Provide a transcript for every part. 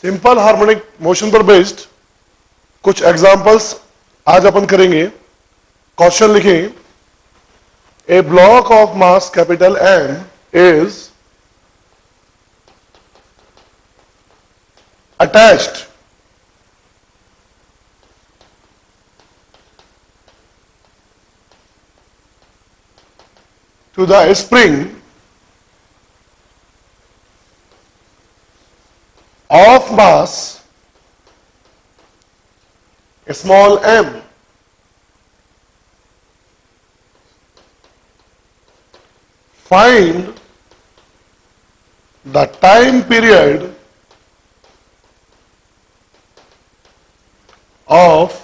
Simple harmonic motion पर based कुछ examples आज अपन करेंगे। क्वेश्चन लिखें, a block of mass capital M is attached to the spring of mass small m. Find the time period of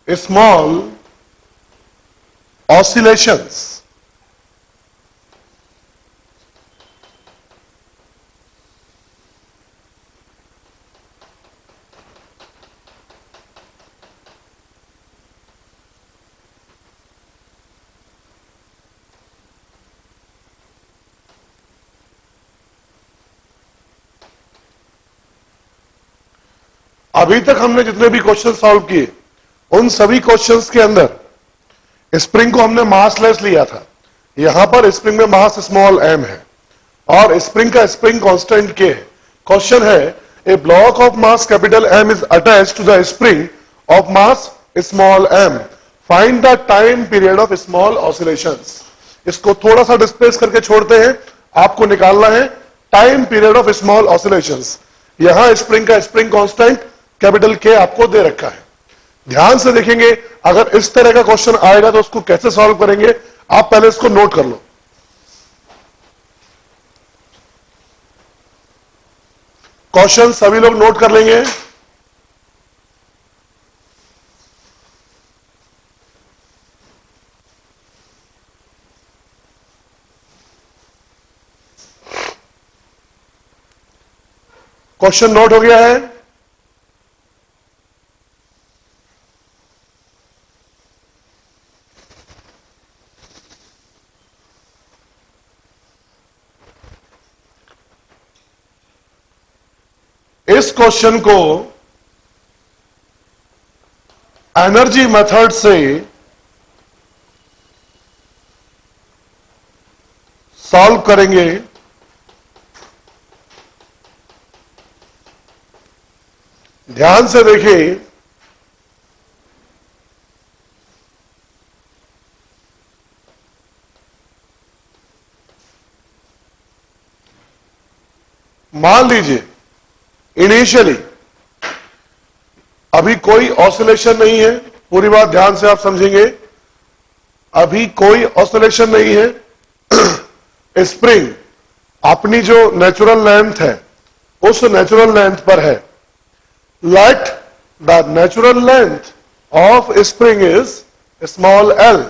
small oscillations. अभी तक हमने जितने भी क्वेश्चन सॉल्व किए उन सभी क्वेश्चंस के अंदर स्प्रिंग को हमने मासलेस लिया था। यहां पर स्प्रिंग में मास स्मॉल m है और स्प्रिंग का स्प्रिंग कांस्टेंट k है। क्वेश्चन है, a block of mass capital M is attached to the spring of mass small m, find the time period of small oscillations. इसको थोड़ा सा डिस्प्लेस करके छोड़ते हैं, आपको निकालना है time period of small oscillations. यहां स्प्रिंग का स्प्रिंग कांस्टेंट कैपिटल K आपको दे रखा है। ध्यान से देखेंगे, अगर इस तरह का क्वेश्चन आएगा तो उसको कैसे सॉल्व करेंगे, आप पहले इसको नोट कर लो। क्वेश्चन सभी लोग नोट कर लेंगे। क्वेश्चन नोट हो गया है? इस क्वेश्चन को एनर्जी मेथड से सॉल्व करेंगे। ध्यान से देखिए, मान लीजिए इनिशियली अभी कोई ऑसिलेशन नहीं है। पूरी बात ध्यान से आप समझेंगे, अभी कोई ऑसिलेशन नहीं है। स्प्रिंग अपनी जो नेचुरल लेंथ है उस नेचुरल लेंथ पर है। Let the natural length of spring is small l।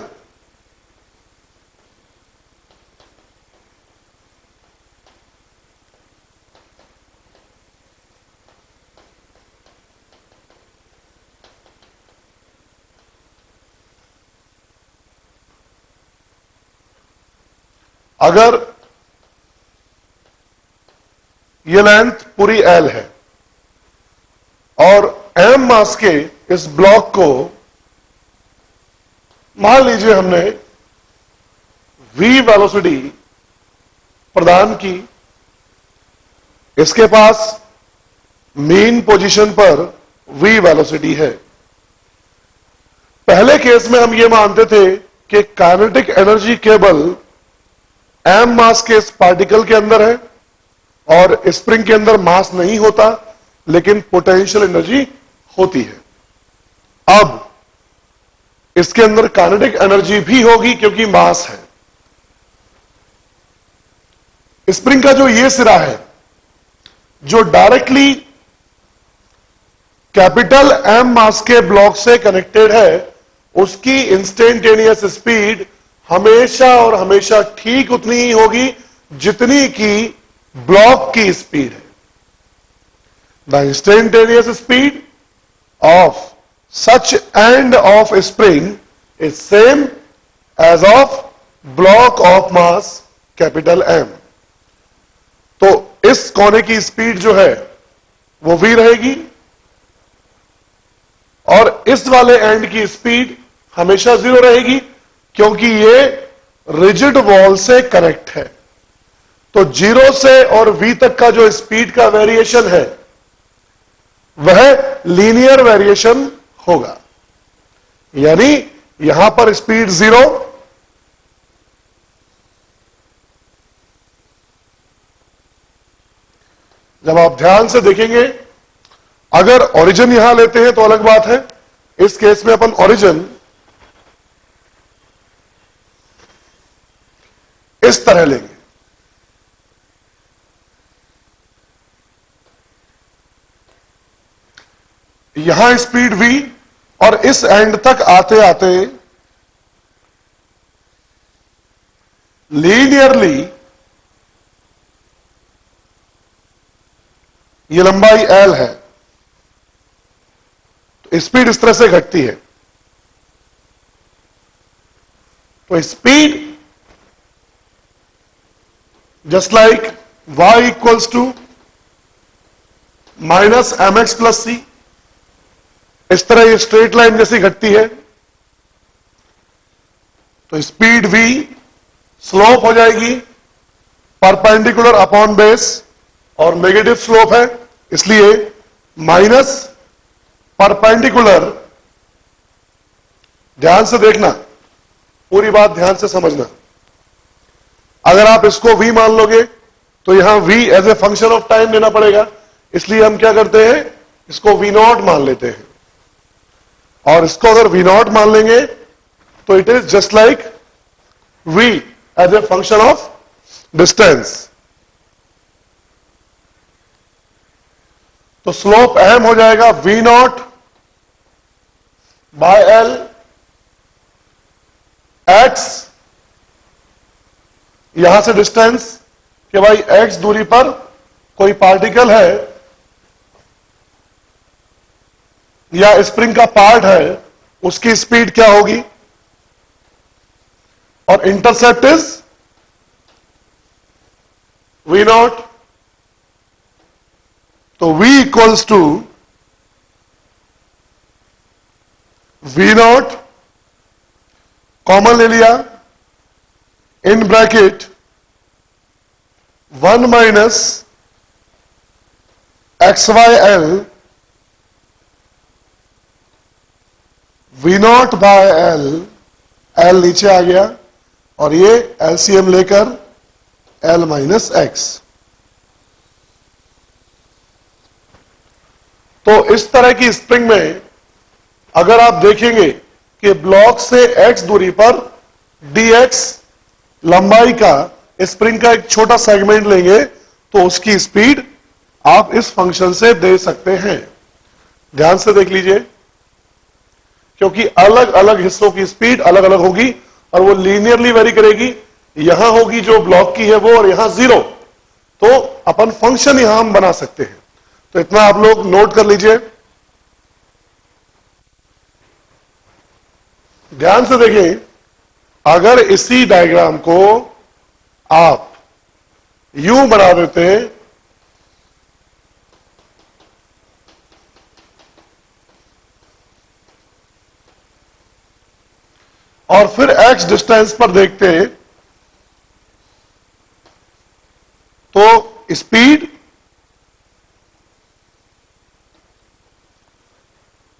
अगर ये लेंथ पूरी L है और M मास के इस ब्लॉक को मान लीजिए हमने V वेलोसिटी प्रदान की, इसके पास मेन पोजीशन पर V वेलोसिटी है। पहले केस में हम ये मानते थे कि काइनेटिक एनर्जी केवल M मास के इस पार्टिकल के अंदर है और स्प्रिंग के अंदर मास नहीं होता, लेकिन पोटेंशियल एनर्जी होती है। अब इसके अंदर काइनेटिक एनर्जी भी होगी क्योंकि मास है। स्प्रिंग का जो ये सिरा है जो डायरेक्टली कैपिटल M मास के ब्लॉक से कनेक्टेड है, उसकी इंस्टेंटेनियस स्पीड हमेशा और हमेशा ठीक उतनी ही होगी जितनी की ब्लॉक की स्पीड है। The instantaneous speed of such end of spring is same as of block of mass capital M। तो इस कोने की स्पीड जो है वो v रहेगी और इस वाले एंड की स्पीड हमेशा 0 रहेगी, क्योंकि ये रिजिड वॉल से कनेक्ट है। तो 0 से और v तक का जो स्पीड का वेरिएशन है वह लीनियर वेरिएशन होगा, यानी यहां पर स्पीड 0, जब आप ध्यान से देखेंगे, अगर ओरिजिन यहां लेते हैं तो अलग बात है। इस केस में अपन ओरिजिन इस तरह लेंगे, यहां स्पीड v और इस एंड तक आते आते लीनियरली ये लंबाई l है, तो स्पीड इस तरह से घटती है। तो speed just like y equals to minus mx plus c, इस तरह ये स्ट्रेट लाइन जैसी घटती है। तो स्पीड v स्लोप हो जाएगी परपेंडिकुलर अपॉन बेस, और नेगेटिव स्लोप है इसलिए माइनस परपेंडिकुलर। ध्यान से देखना, पूरी बात ध्यान से समझना। अगर आप इसको v मान लोगे तो यहां v as a function of time लेना पड़ेगा, इसलिए हम क्या करते हैं, इसको v0 मान लेते हैं। और इसको अगर v0 मान लेंगे तो it is just like v as a function of distance. तो स्लोप m हो जाएगा v0 बाय l, x यहां से डिस्टेंस कि भाई x दूरी पर कोई पार्टिकल है या स्प्रिंग का पार्ट है, उसकी स्पीड क्या होगी, और इंटरसेप्ट इज v0। तो v equals to v0, common ले लिया, in bracket 1 minus XYL v0 by l, l नीचे आ गया और ये एलसीएम लेकर l माइनस x। तो इस तरह की स्प्रिंग में अगर आप देखेंगे कि ब्लॉक से x दूरी पर dx लंबाई का स्प्रिंग का एक छोटा सेगमेंट लेंगे तो उसकी स्पीड आप इस फंक्शन से दे सकते हैं। ध्यान से देख लीजिए, क्योंकि अलग अलग हिस्सों की स्पीड अलग अलग होगी और वो लीनियरली वेरी करेगी। यहां होगी जो ब्लॉक की है वो, और यहां 0, तो अपन फंक्शन यहां हम बना सकते हैं। तो इतना आप लोग नोट कर लीजिए। ध्यान से देखिए, अगर इसी डायग्राम को आप यूं बना देते हैं और फिर x डिस्टेंस पर देखते हैं तो स्पीड,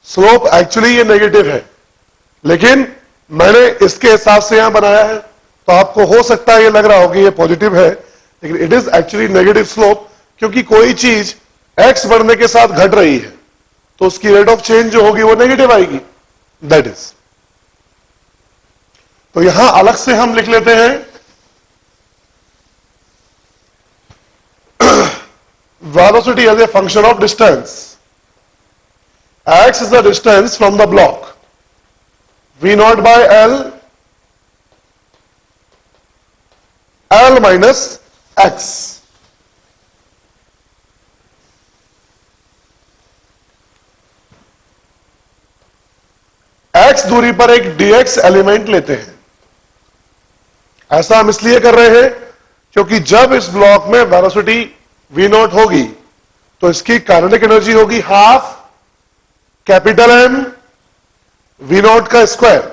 स्लोप एक्चुअली ये नेगेटिव है, लेकिन मैंने इसके हिसाब से यहां बनाया है, तो आपको हो सकता है ये लग रहा हो कि ये पॉजिटिव है, लेकिन it is actually negative slope, क्योंकि कोई चीज x बढ़ने के साथ घट रही है तो उसकी रेट ऑफ चेंज जो होगी वो नेगेटिव आएगी, दैट इज। तो यहां अलग से हम लिख लेते हैं velocity as a function of distance. X is the distance from the block. V0 by L, L minus X. X दूरी पर एक dx एलिमेंट लेते हैं। ऐसा हम इसलिए कर रहे हैं क्योंकि जब इस ब्लॉक में वेलोसिटी वी नॉट होगी तो इसकी काइनेटिक एनर्जी होगी half capital M V not का स्क्वायर।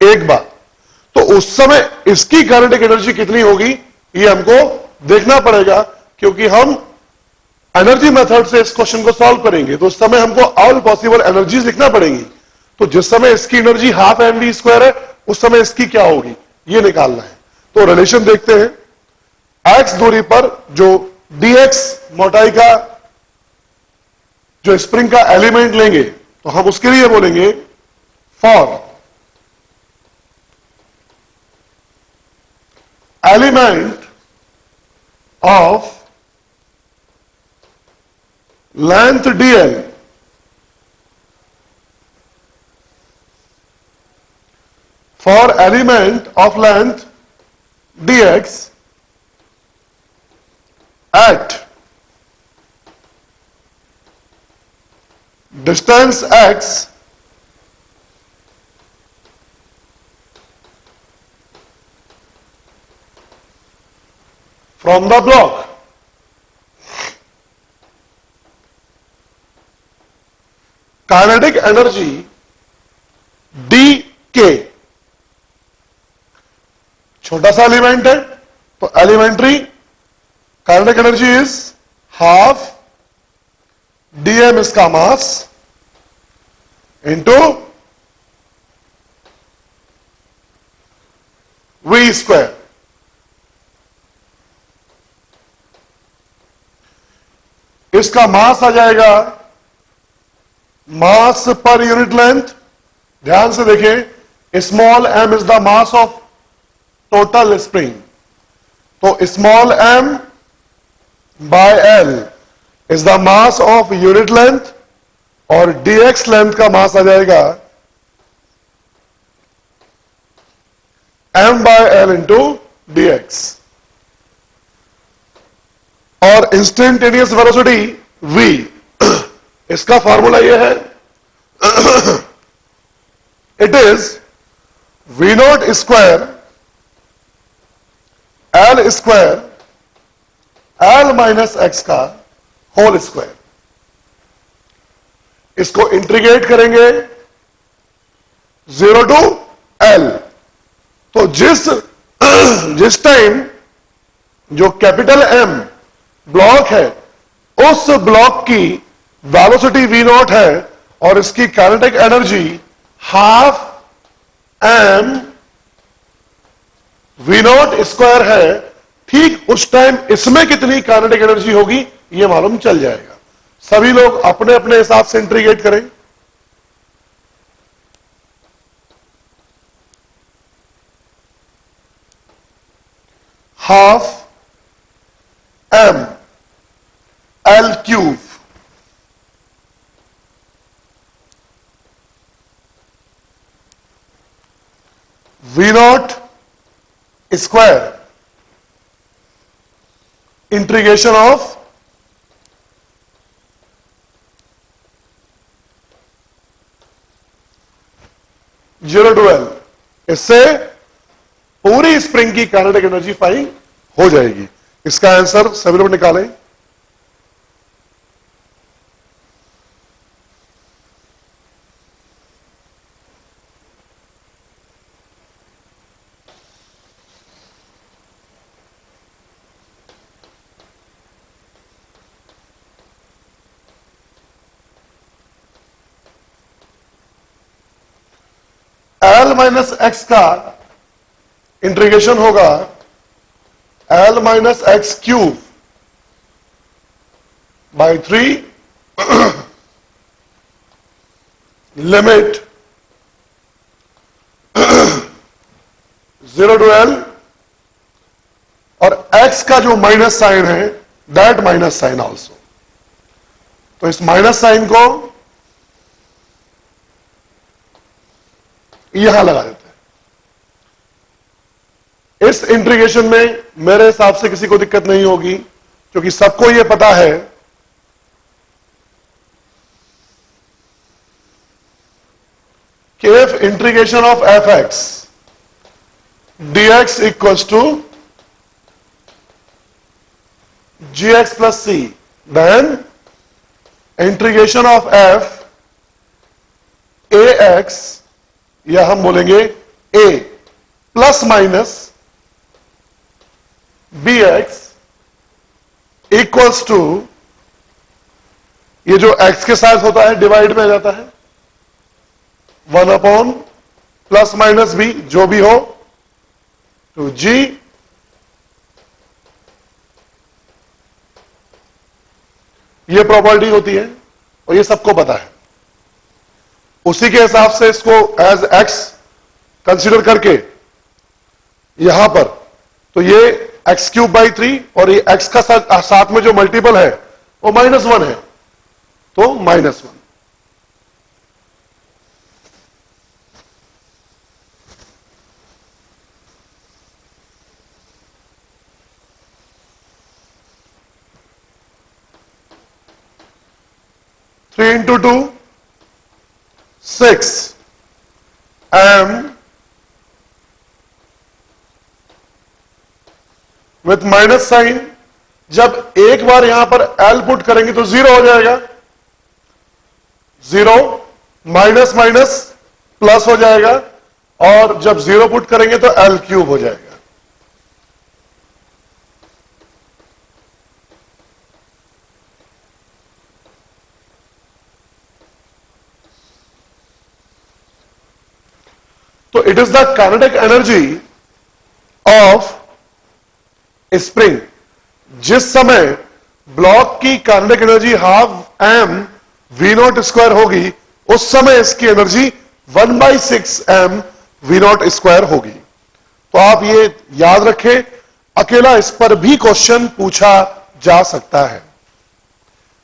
एक बार तो उस समय इसकी काइनेटिक एनर्जी कितनी होगी ये हमको देखना पड़ेगा, क्योंकि हम एनर्जी मेथड से इस क्वेश्चन को सॉल्व करेंगे तो उस समय हमको ऑल पॉसिबल एनर्जीज लिखना पड़ेंगी। तो जिस समय इसकी energy half M V square है उस समय इसकी क्या होगी ये निकालना है। तो रिलेशन देखते हैं, एक्स दूरी पर जो dx मोटाई का जो स्प्रिंग का एलिमेंट लेंगे तो हम उसके लिए बोलेंगे for element of length dl for element of length dx at distance x from the block, kinetic energy dk, छोटा सा एलिमेंट है तो elementary kinetic energy is half dm इसका मास इंटू v स्क्वायर। इसका मास आ जाएगा मास पर यूनिट लेंथ। ध्यान से देखें, small m is the mass of total spring, तो small m by l is the mass of unit length और dx length का मास आ जाएगा m by l into dx। और इंस्टेंटेनियस वेलोसिटी v, इसका फॉर्मूला यह है it is v not square l square l minus x का होल स्क्वायर। इसको इंटीग्रेट करेंगे 0 टू l। तो जिस टाइम जो कैपिटल M ब्लॉक है उस ब्लॉक की वेलोसिटी v नॉट है और इसकी kinetic energy half m v not square है, ठीक उस टाइम इसमें कितनी काइनेटिक एनर्जी होगी यह मालूम चल जाएगा। सभी लोग अपने अपने हिसाब से इंटीग्रेट करें। Half m l cube v not square integration of zero to l। इससे पूरी स्प्रिंग की काइनेटिक एनर्जी फाइंड हो जाएगी। इसका आंसर सभी लोग निकालें। l माइनस एक्स का इंटीग्रेशन होगा l minus X cube by 3 limit 0 to l और x का जो माइनस साइन है दैट माइनस साइन ऑल्सो। तो इस माइनस साइन को यहां लगा देते हैं। इस इंटीग्रेशन में मेरे हिसाब से किसी को दिक्कत नहीं होगी, क्योंकि सबको यह पता है कि if integration of F X dx equals to gx plus c, then integration of f ax, या हम बोलेंगे a plus minus bx equals to, ये जो x के साथ होता है डिवाइड में आ जाता है 1 अपॉन प्लस माइनस b, जो भी हो, तो g ये प्रॉपर्टी होती है और ये सबको पता है। उसी के हिसाब से इसको एज x कंसीडर करके यहां पर, तो ये x³/3 और ये x का साथ में जो मल्टीपल है वो -1 है, तो -1। Three into two 6 m with minus sign. जब एक बार यहां पर L पुट करेंगे तो 0 हो जाएगा, 0 माइनस माइनस प्लस हो जाएगा, और जब 0 पुट करेंगे तो L³ हो जाएगा। तो it is the kinetic energy of spring. जिस समय ब्लॉक की kinetic energy half m v0² होगी, उस समय इसकी एनर्जी 1/6 m v0² होगी। तो आप ये याद रखें, अकेला इस पर भी क्वेश्चन पूछा जा सकता है,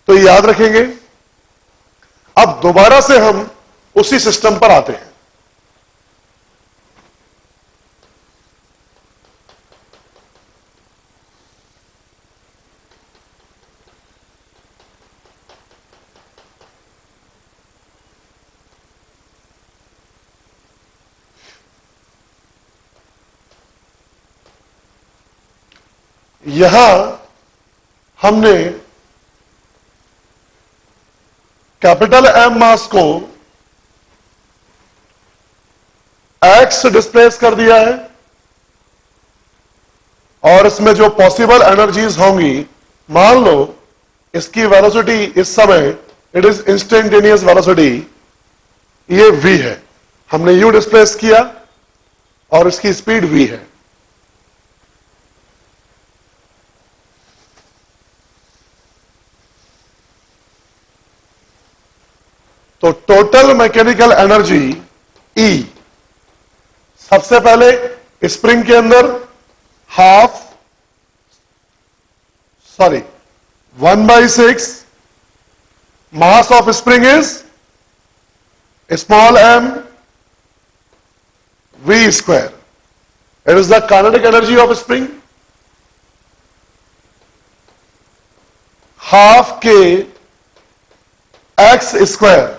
तो याद रखेंगे। अब दोबारा से हम उसी सिस्टम पर आते हैं। यहां हमने कैपिटल M मास को x डिस्प्लेस कर दिया है, और इसमें जो पॉसिबल एनर्जीज होंगी, मान लो इसकी वेलोसिटी इस समय, इट इज इंस्टेंटेनियस वेलोसिटी, ये v है, हमने u डिस्प्लेस किया और इसकी स्पीड v है। तो टोटल मैकेनिकल एनर्जी E, सबसे पहले स्प्रिंग के अंदर 1/6 mass of spring is small m v²। It is the kinetic energy of spring. Half k x²,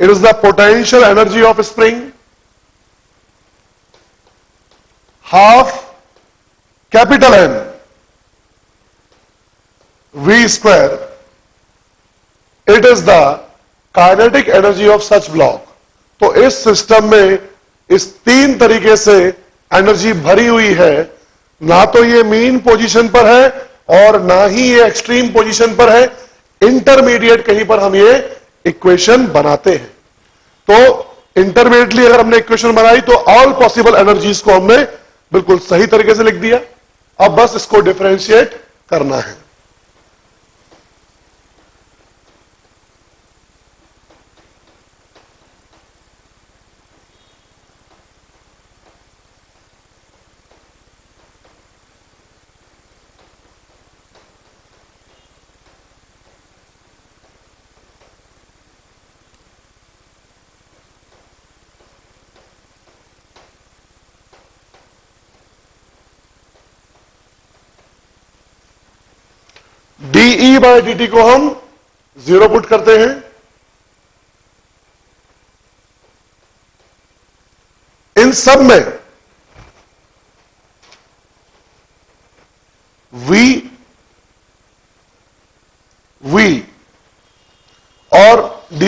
it is the potential energy of spring। half capital M v², it is the kinetic energy of such block। तो इस system में इस तीन तरीके से energy भरी हुई है, ना तो ये मीन पोजीशन पर है और ना ही ये एक्सट्रीम पोजीशन पर है, इंटरमीडिएट कहीं पर हम ये इक्वेशन बनाते हैं। तो इंटरमीडिएटली अगर हमने इक्वेशन बनाई तो ऑल पॉसिबल एनर्जीज को हमने बिल्कुल सही तरीके से लिख दिया। अब बस इसको डिफरेंशिएट करना है। dE/dt को हम 0 पुट करते हैं, इन सब में v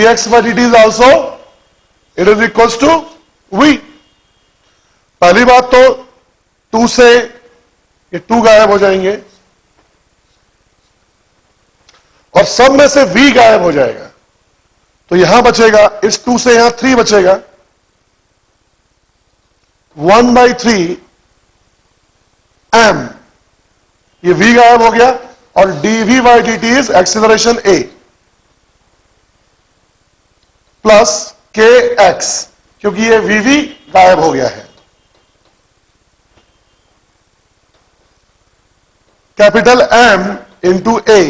dx by dt is also it is equals to v. पहली बात तो 2 से ये 2 गायब हो जाएंगे और सब में से v गायब हो जाएगा, तो यहां बचेगा, इस 2 से यहां 3 बचेगा, 1/3 m, ये v गायब हो गया और dv by dt is acceleration a plus kx, क्योंकि ये vv गायब हो गया है. Capital M into a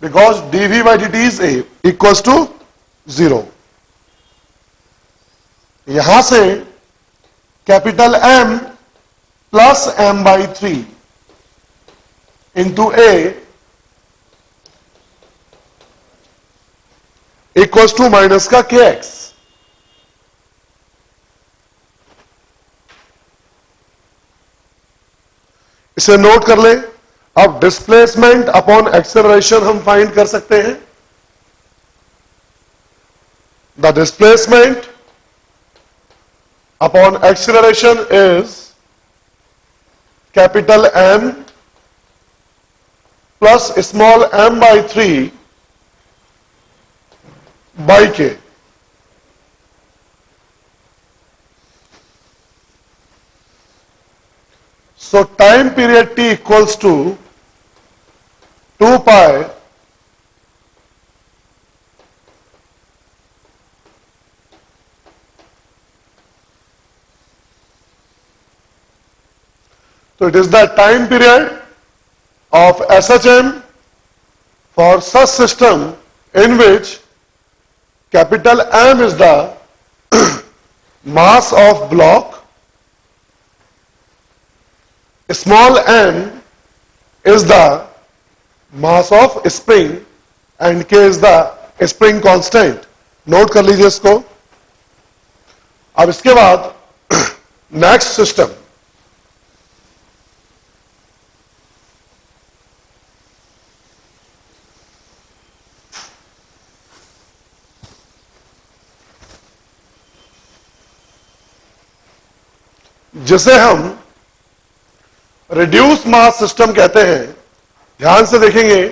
because dv by dt is a equals to 0. यहां से capital M plus m/3 into a equals to minus का kx. इसे नोट कर ले. अब डिस्प्लेसमेंट अपॉन एक्सेलरेशन हम फाइंड कर सकते हैं. The displacement upon acceleration is capital M plus small m/3 by k. So time period t equals to 2 pi so it is the time period of SHM for such system in which capital M is the mass of block, small m is the mass of spring and k is the spring constant. Note कर लीजिए इसको. अब इसके बाद next system, जिसे हम reduce mass system कहते हैं. ध्यान से देखेंगे,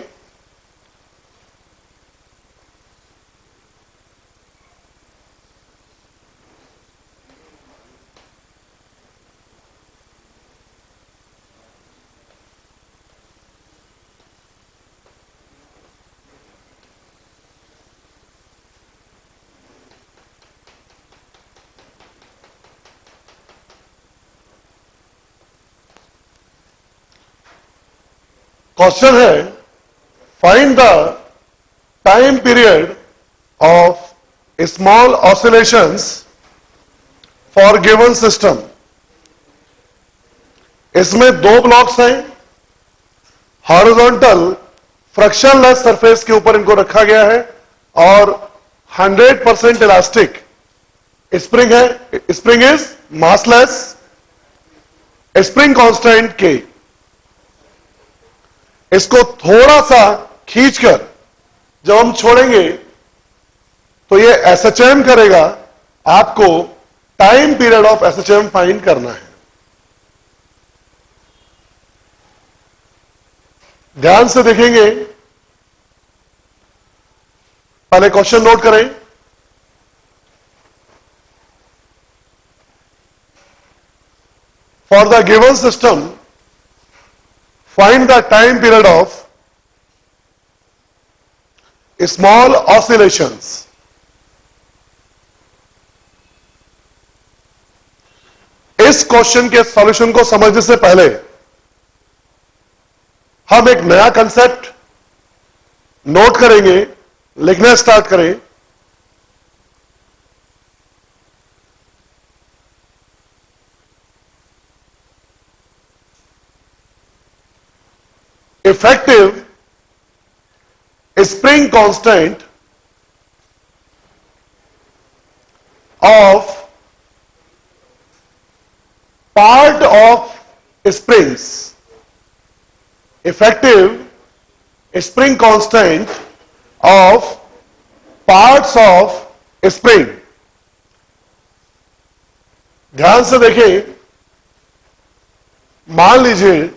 क्वेश्चन है find the time period of small oscillations for given system. इसमें 2 ब्लॉक्स हैं. हॉरिजॉन्टल फ्रिक्शनलेस सरफेस के ऊपर इनको रखा गया है और 100% इलास्टिक स्प्रिंग है. Spring is massless, spring constant के. इसको थोड़ा सा खींचकर जब हम छोड़ेंगे तो ये SHM करेगा. आपको time period of SHM find करना है. ध्यान से देखेंगे, पहले क्वेश्चन नोट करें. For the given system find the time period of small oscillations. इस क्वेश्चन के सॉल्यूशन को समझने से पहले हम एक नया कंसेप्ट नोट करेंगे. लिखना स्टार्ट करें. effective spring constant of part of springs. Effective spring constant of parts of spring, ध्यान से देखें, मान लीजिए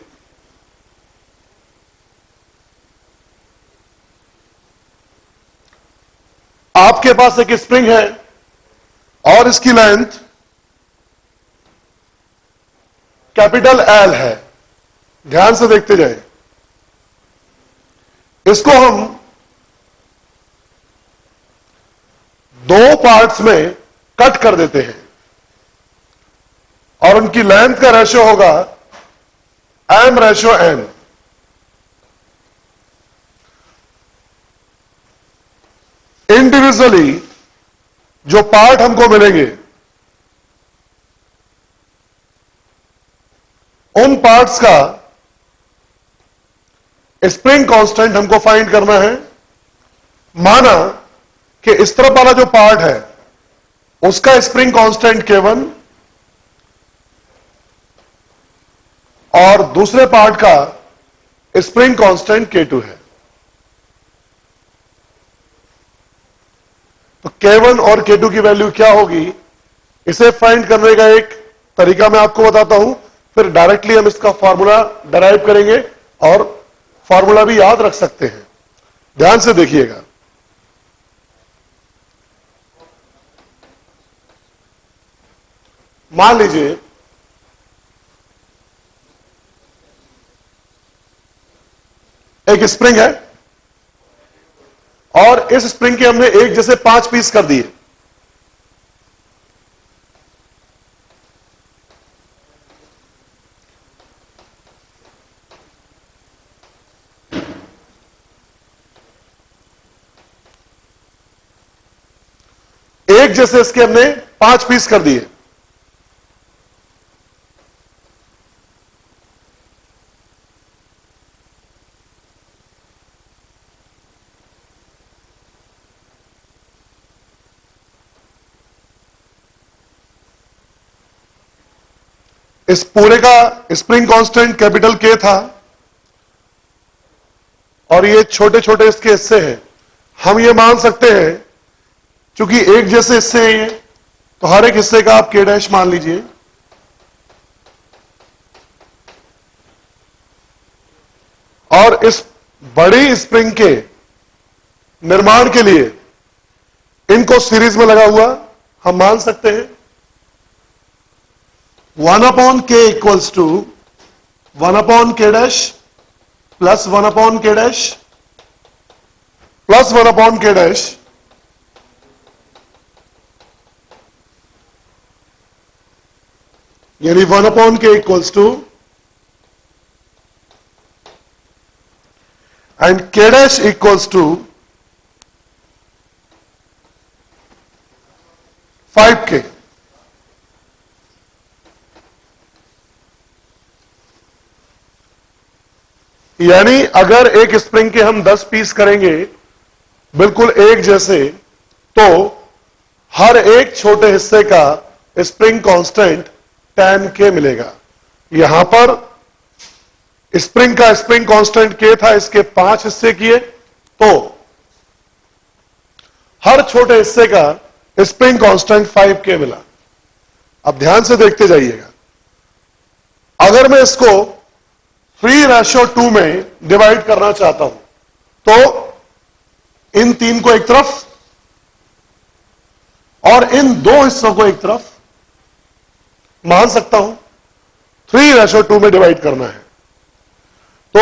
आपके पास एक स्प्रिंग है और इसकी लेंथ कैपिटल एल है। ध्यान से देखते जाएं, इसको हम दो पार्ट्स में कट कर देते हैं और उनकी लेंथ का रेशियो होगा m/n। इंडिविजुअली जो पार्ट हमको मिलेंगे उन पार्ट्स का स्प्रिंग कांस्टेंट हमको फाइंड करना है। माना कि इस तरफ वाला जो पार्ट है उसका स्प्रिंग कांस्टेंट K1 और दूसरे पार्ट का स्प्रिंग कांस्टेंट K2 है। तो K1 और K2 की वैल्यू क्या होगी, इसे फाइंड करने का एक तरीका मैं आपको बताता हूं, फिर डायरेक्टली हम इसका फॉर्मूला डराइव करेंगे और फॉर्मूला भी याद रख सकते हैं। ध्यान से देखिएगा, मान लीजिए एक स्प्रिंग है और इस स्प्रिंग के हमने एक जैसे 5 पीस कर दिए। एक जैसे इसके हमने 5 पीस कर दिए। इस पूरे का स्प्रिंग कांस्टेंट कैपिटल K था और ये छोटे छोटे इसके हिस्से हैं। हम ये मान सकते हैं क्योंकि एक जैसे हिस्से हैं ये, तो हर एक हिस्से का आप K' मान लीजिए। और इस बड़ी स्प्रिंग के निर्माण के लिए इनको सीरीज में लगा हुआ हम मान सकते हैं 1/K equals to 1/K' plus 1/K' plus 1/K' यानी 1/K equals to and K' equals to 5K। यानी अगर एक स्प्रिंग के हम 10 पीस करेंगे बिल्कुल एक जैसे, तो हर एक छोटे हिस्से का स्प्रिंग कांस्टेंट 10K मिलेगा। यहां पर स्प्रिंग का स्प्रिंग कांस्टेंट K था, इसके 5 हिस्से किए तो हर छोटे हिस्से का स्प्रिंग कांस्टेंट 5K मिला। अब ध्यान से देखते जाइएगा, अगर मैं इसको 3:2 में डिवाइड करना चाहता हूं तो इन 3 को एक तरफ और इन 2 हिस्सों को एक तरफ मान सकता हूं। 3:2 में डिवाइड करना है तो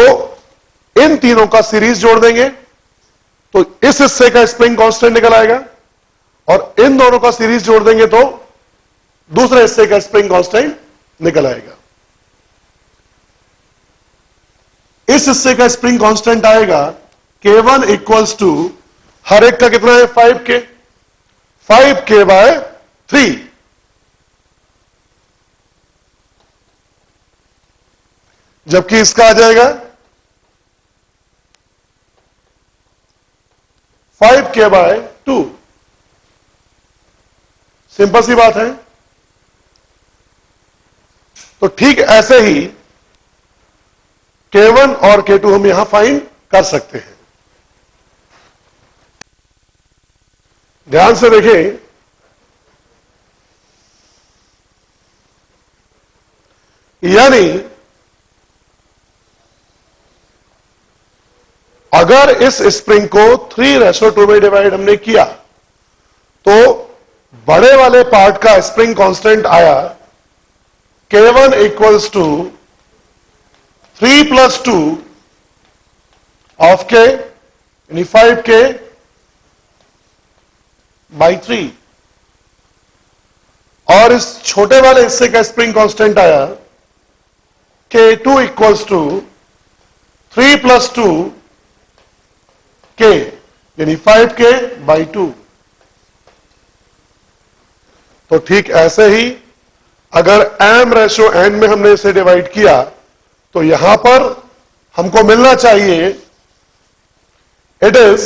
इन तीनों का सीरीज जोड़ देंगे तो इस हिस्से का स्प्रिंग कांस्टेंट निकल आएगा और इन दोनों का सीरीज जोड़ देंगे तो दूसरे हिस्से का स्प्रिंग कांस्टेंट निकल आएगा। इस हिस्से का स्प्रिंग कांस्टेंट आएगा K1 इक्वल्स टू हर एक का कितना है 5K, 5K/3। जबकि इसका आ जाएगा 5K/2। सिंपल सी बात है। तो ठीक ऐसे ही K1 और K2 हम यहां फाइंड कर सकते हैं। ध्यान से देखें, यानी अगर इस स्प्रिंग को 3:2 में डिवाइड हमने किया तो बड़े वाले पार्ट का स्प्रिंग कांस्टेंट आया K1 equals to 3 + 2 of K यानी 5K by 3, और इस छोटे वाले हिस्से का स्प्रिंग कांस्टेंट आया K2 इक्वल्स टू 3 + 2 K यानी 5K by 2। तो ठीक ऐसे ही अगर m/n में हमने इसे डिवाइड किया तो यहां पर हमको मिलना चाहिए it is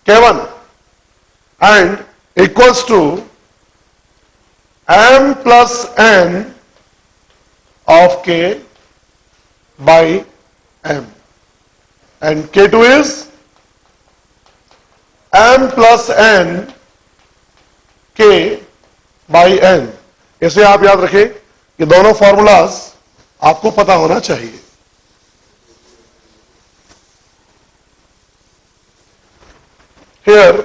K1 and equals to m + n of K by m, and K2 is m + n K by n। इसे आप याद रखें, ये दोनों फॉर्मूलाज आपको पता होना चाहिए। Here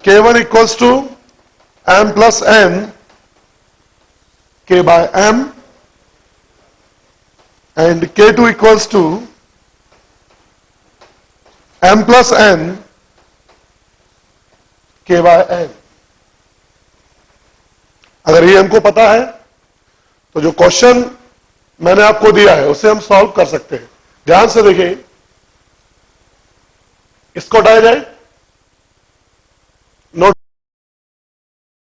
K1 equals to m + n K by m, and K2 equals to m + n K by n। अगर ये हमको पता है तो जो क्वेश्चन मैंने आपको दिया है उसे हम सॉल्व कर सकते हैं। ध्यान से देखिए, इसको हटाया जाए,